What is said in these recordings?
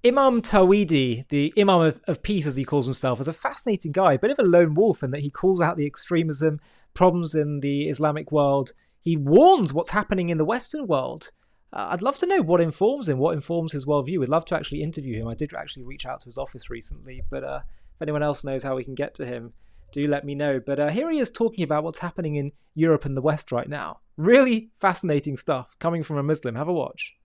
Imam Tawhidi, the Imam of Peace, as he calls himself, is a fascinating guy, a bit of a lone wolf in that he calls out the extremism, problems in the Islamic world. He warns what's happening in the Western world. I'd love to know what informs him, what informs his worldview. We'd love to actually interview him. I did actually reach out to his office recently, but if anyone else knows how we can get to him, do let me know. But here he is talking about what's happening in Europe and the West right now. Really fascinating stuff coming from a Muslim. Have a watch.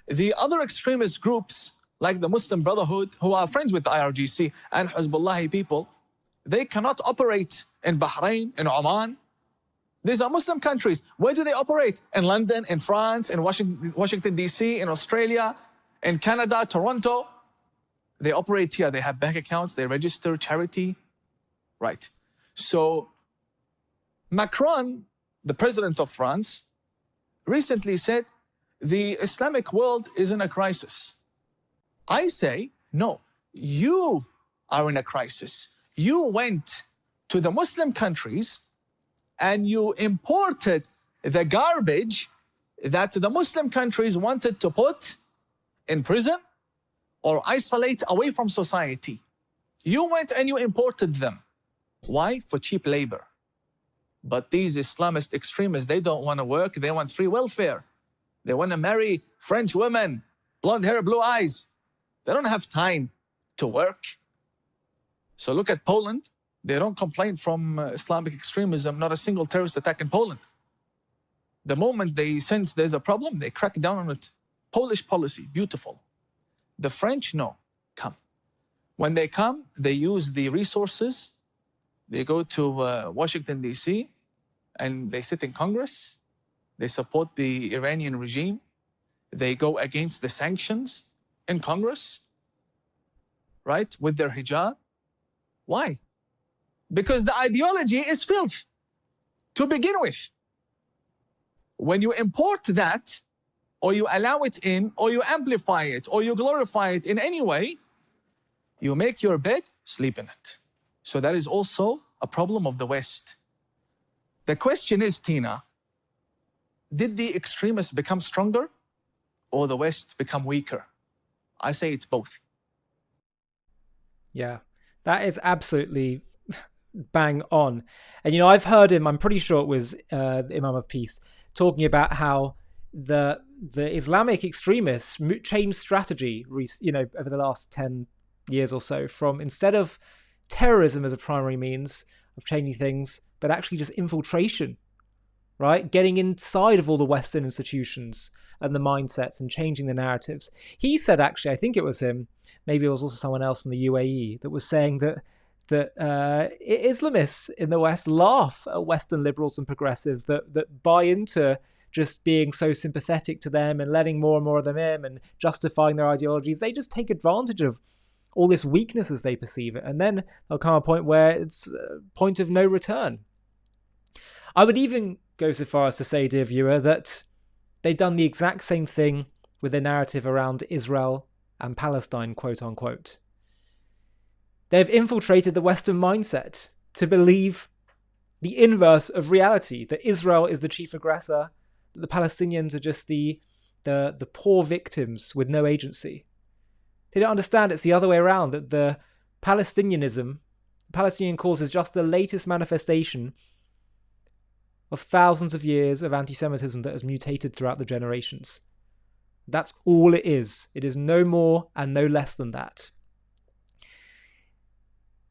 The other extremist groups, like the Muslim Brotherhood, who are friends with the IRGC and Hezbollah people, they cannot operate in Bahrain, in Oman. These are Muslim countries. Where do they operate? In London, in France, in Washington, D.C., in Australia, in Canada, Toronto. They operate here. They have bank accounts. They register charity. Right. So Macron, the president of France, recently said the Islamic world is in a crisis. I say, no, you are in a crisis. You went to the Muslim countries and you imported the garbage that the Muslim countries wanted to put in prison or isolate away from society. You went and you imported them. Why? For cheap labor. But these Islamist extremists, they don't want to work. They want free welfare. They want to marry French women, blonde hair, blue eyes. They don't have time to work. So look at Poland. They don't complain from Islamic extremism, not a single terrorist attack in Poland. The moment they sense there's a problem, they crack down on it. Polish policy, beautiful. The French, no, come. When they come, they use the resources. They go to Washington, D.C., and they sit in Congress. They support the Iranian regime. They go against the sanctions in Congress, right, with their hijab. Why? Because the ideology is filth to begin with. When you import that, or you allow it in, or you amplify it, or you glorify it in any way, you make your bed, sleep in it. So that is also a problem of the West. The question is, Tina, did the extremists become stronger or the West become weaker? I say it's both. Yeah, that is absolutely bang on. And, you know, I've heard him, I'm pretty sure it was the Imam of Peace, talking about how the Islamic extremists changed strategy, you know, over the last 10 years or so, from instead of terrorism as a primary means of changing things, but actually just infiltration, right? Getting inside of all the Western institutions and the mindsets and changing the narratives. He said, actually, I think it was him, maybe it was also someone else in the UAE, that was saying that Islamists in the West laugh at Western liberals and progressives that buy into just being so sympathetic to them and letting more and more of them in and justifying their ideologies. They just take advantage of all this weakness as they perceive it. And then there'll come a point where it's a point of no return. I would even go so far as to say, dear viewer, that they've done the exact same thing with the narrative around Israel and Palestine, quote unquote. They've infiltrated the Western mindset to believe the inverse of reality, that Israel is the chief aggressor, that the Palestinians are just the poor victims with no agency. They don't understand it's the other way around, that the Palestinian cause is just the latest manifestation of thousands of years of anti-Semitism that has mutated throughout the generations. That's all it is. It is no more and no less than that.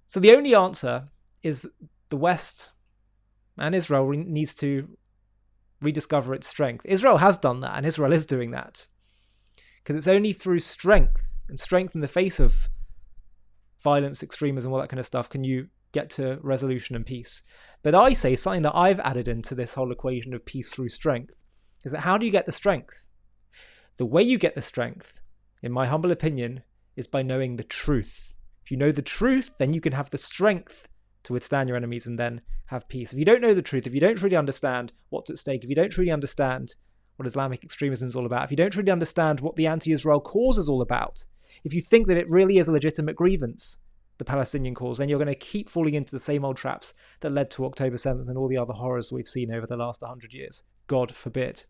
So the only answer is the West and Israel needs to rediscover its strength. Israel has done that, and Israel is doing that. Because it's only through strength, and strength in the face of violence, extremism, all that kind of stuff, can you get to resolution and peace. But I say something that I've added into this whole equation of peace through strength is that how do you get the strength? The way you get the strength, in my humble opinion, is by knowing the truth. If you know the truth, then you can have the strength to withstand your enemies and then have peace. If you don't know the truth, if you don't truly understand what's at stake, if you don't truly understand what Islamic extremism is all about, if you don't truly understand what the anti-Israel cause is all about, if you think that it really is a legitimate grievance, the Palestinian cause, then you're going to keep falling into the same old traps that led to October 7th and all the other horrors we've seen over the last 100 years. God forbid.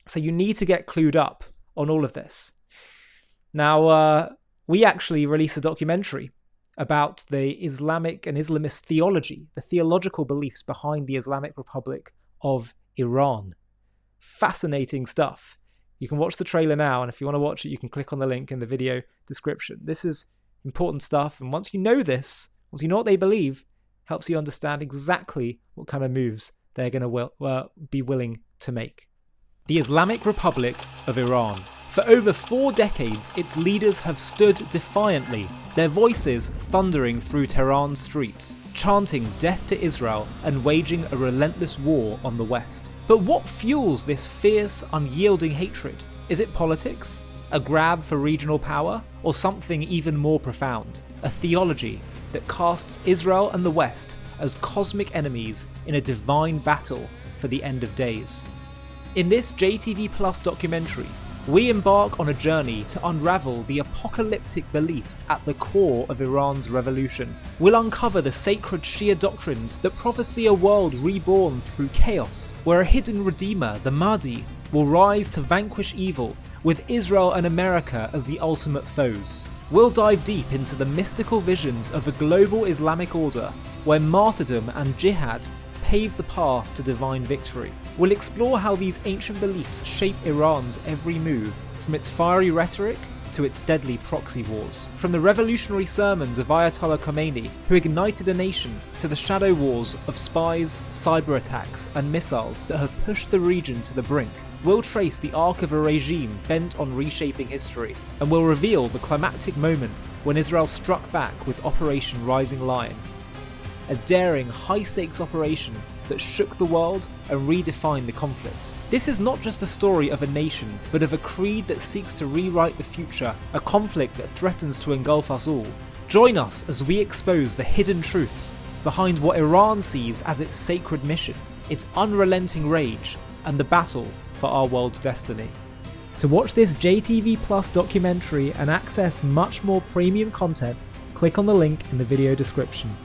So you need to get clued up on all of this. Now, we actually released a documentary about the Islamic and Islamist theology, the theological beliefs behind the Islamic Republic of Iran. Fascinating stuff. You can watch the trailer now, and if you want to watch it, you can click on the link in the video description. This is important stuff, and once you know this, once you know what they believe, helps you understand exactly what kind of moves they're going to be willing to make. The Islamic Republic of Iran. For over 4 decades, its leaders have stood defiantly, their voices thundering through Tehran's streets, chanting death to Israel and waging a relentless war on the West. But what fuels this fierce, unyielding hatred? Is it politics? A grab for regional power? Or something even more profound? A theology that casts Israel and the West as cosmic enemies in a divine battle for the end of days. In this JTV Plus documentary, we embark on a journey to unravel the apocalyptic beliefs at the core of Iran's revolution. We'll uncover the sacred Shia doctrines that prophesy a world reborn through chaos, where a hidden redeemer, the Mahdi, will rise to vanquish evil, with Israel and America as the ultimate foes. We'll dive deep into the mystical visions of a global Islamic order, where martyrdom and jihad pave the path to divine victory. We'll explore how these ancient beliefs shape Iran's every move, from its fiery rhetoric to its deadly proxy wars. From the revolutionary sermons of Ayatollah Khomeini, who ignited a nation, to the shadow wars of spies, cyber attacks, and missiles that have pushed the region to the brink. We'll trace the arc of a regime bent on reshaping history, and we'll reveal the climactic moment when Israel struck back with Operation Rising Lion, a daring, high-stakes operation that shook the world and redefined the conflict. This is not just a story of a nation, but of a creed that seeks to rewrite the future, a conflict that threatens to engulf us all. Join us as we expose the hidden truths behind what Iran sees as its sacred mission, its unrelenting rage, and the battle for our world's destiny. To watch this JTV Plus documentary and access much more premium content, click on the link in the video description.